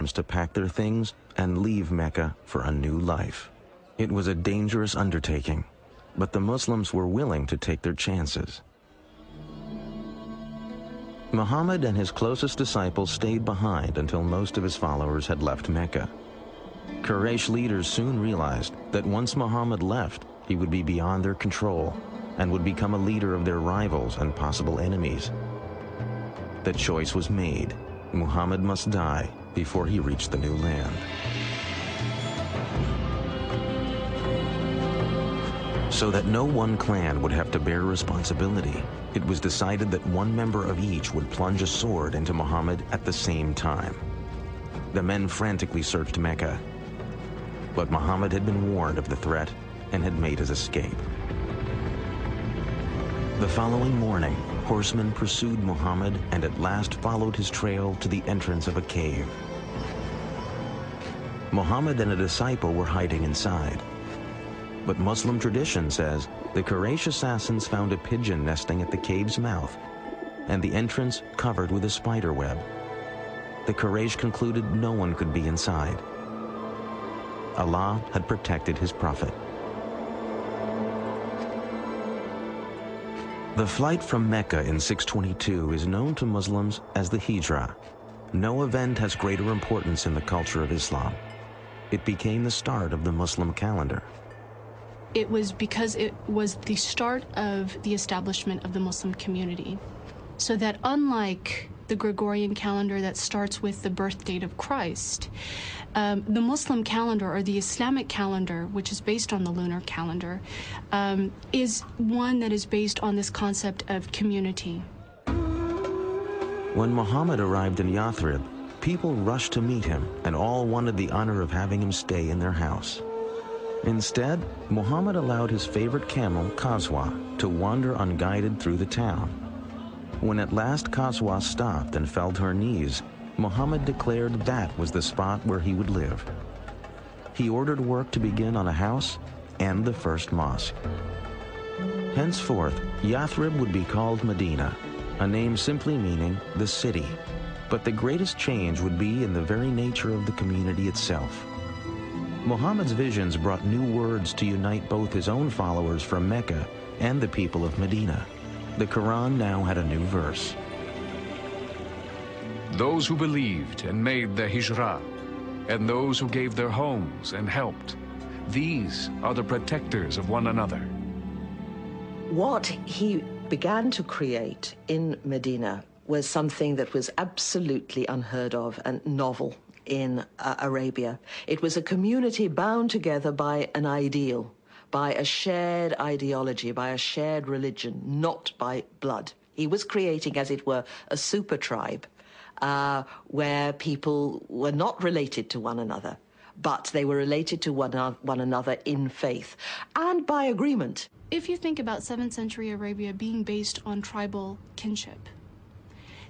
Muslims to pack their things and leave Mecca for a new life. It was a dangerous undertaking, but the Muslims were willing to take their chances. Muhammad and his closest disciples stayed behind until most of his followers had left Mecca. Quraysh leaders soon realized that once Muhammad left, he would be beyond their control and would become a leader of their rivals and possible enemies. The choice was made. Muhammad must die before he reached the new land. So that no one clan would have to bear responsibility, it was decided that one member of each would plunge a sword into Muhammad at the same time. The men frantically searched Mecca, but Muhammad had been warned of the threat and had made his escape. The following morning, horsemen pursued Muhammad and at last followed his trail to the entrance of a cave. Muhammad and a disciple were hiding inside. But Muslim tradition says the Quraysh assassins found a pigeon nesting at the cave's mouth and the entrance covered with a spider web. The Quraysh concluded no one could be inside. Allah had protected his prophet. The flight from Mecca in 622 is known to Muslims as the Hijrah. No event has greater importance in the culture of Islam. It became the start of the Muslim calendar. It was because it was the start of the establishment of the Muslim community. So that unlike the Gregorian calendar that starts with the birth date of Christ, the Muslim calendar, or the Islamic calendar, which is based on the lunar calendar, is one that is based on this concept of community. When Muhammad arrived in Yathrib, people rushed to meet him and all wanted the honor of having him stay in their house. Instead, Muhammad allowed his favorite camel, Qaswa, to wander unguided through the town. When at last Qaswa stopped and fell to her knees, Muhammad declared that was the spot where he would live. He ordered work to begin on a house and the first mosque. Henceforth, Yathrib would be called Medina, a name simply meaning the city. But the greatest change would be in the very nature of the community itself. Muhammad's visions brought new words to unite both his own followers from Mecca and the people of Medina. The Quran now had a new verse. Those who believed and made the Hijrah, and those who gave their homes and helped, these are the protectors of one another. What he began to create in Medina was something that was absolutely unheard of and novel in Arabia. It was a community bound together by an ideal, by a shared ideology, by a shared religion, not by blood. He was creating, as it were, a super tribe where people were not related to one another, but they were related to one another in faith and by agreement. If you think about 7th century Arabia being based on tribal kinship,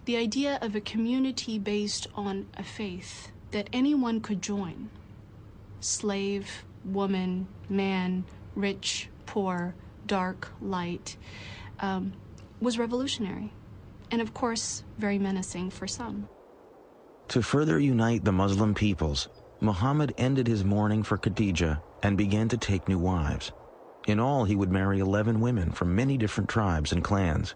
the idea of a community based on a faith that anyone could join, slave, woman, man, rich, poor, dark, light, was revolutionary, and of course, very menacing for some. To further unite the Muslim peoples, Muhammad ended his mourning for Khadijah and began to take new wives. In all, he would marry 11 women from many different tribes and clans.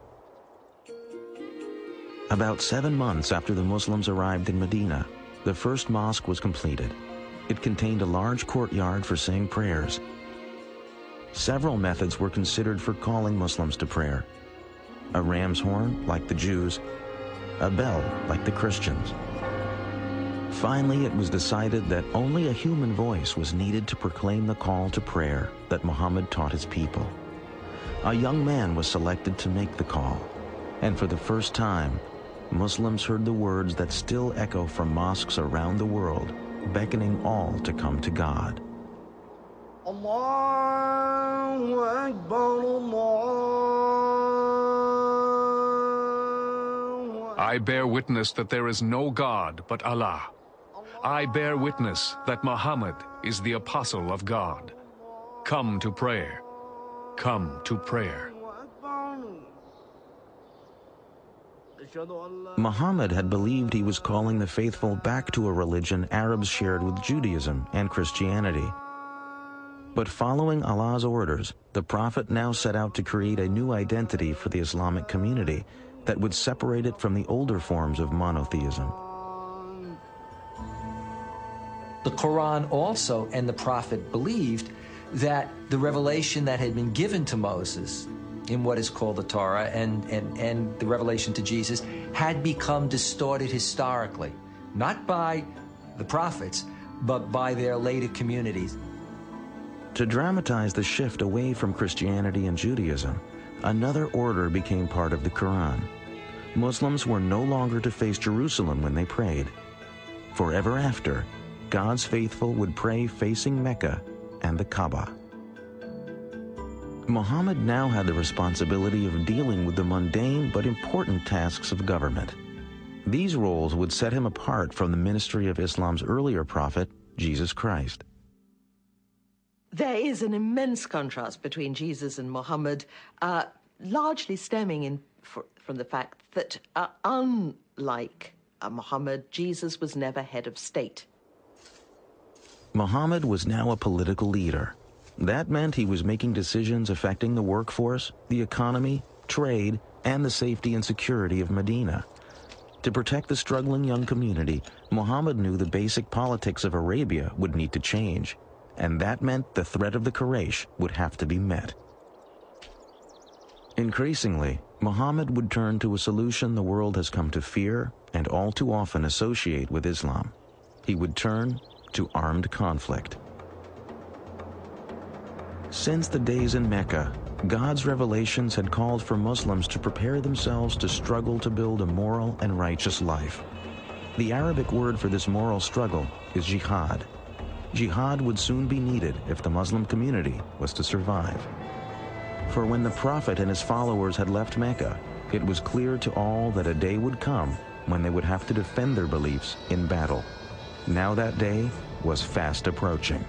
About 7 months after the Muslims arrived in Medina, the first mosque was completed. It contained a large courtyard for saying prayers. Several methods were considered for calling Muslims to prayer. A ram's horn, like the Jews, a bell, like the Christians. Finally, it was decided that only a human voice was needed to proclaim the call to prayer that Muhammad taught his people. A young man was selected to make the call, and for the first time, Muslims heard the words that still echo from mosques around the world, beckoning all to come to God. Allahu Akbar, Allahu Akbar. I bear witness that there is no God but Allah. I bear witness that Muhammad is the apostle of God. Come to prayer. Come to prayer. Muhammad had believed he was calling the faithful back to a religion Arabs shared with Judaism and Christianity. But following Allah's orders, the Prophet now set out to create a new identity for the Islamic community that would separate it from the older forms of monotheism. The Quran also and the Prophet believed that the revelation that had been given to Moses in what is called the Torah and the revelation to Jesus had become distorted historically, not by the prophets, but by their later communities. To dramatize the shift away from Christianity and Judaism, another order became part of the Quran. Muslims were no longer to face Jerusalem when they prayed. Forever after, God's faithful would pray facing Mecca and the Kaaba. Muhammad now had the responsibility of dealing with the mundane but important tasks of government. These roles would set him apart from the ministry of Islam's earlier prophet, Jesus Christ. There is an immense contrast between Jesus and Muhammad, largely stemming from the fact that, unlike Muhammad, Jesus was never head of state. Muhammad was now a political leader. That meant he was making decisions affecting the workforce, the economy, trade, and the safety and security of Medina. To protect the struggling young community, Muhammad knew the basic politics of Arabia would need to change, and that meant the threat of the Quraysh would have to be met. Increasingly, Muhammad would turn to a solution the world has come to fear and all too often associate with Islam. He would turn to armed conflict. Since the days in Mecca, God's revelations had called for Muslims to prepare themselves to struggle to build a moral and righteous life. The Arabic word for this moral struggle is jihad. Jihad would soon be needed if the Muslim community was to survive. For when the Prophet and his followers had left Mecca, it was clear to all that a day would come when they would have to defend their beliefs in battle. Now that day was fast approaching.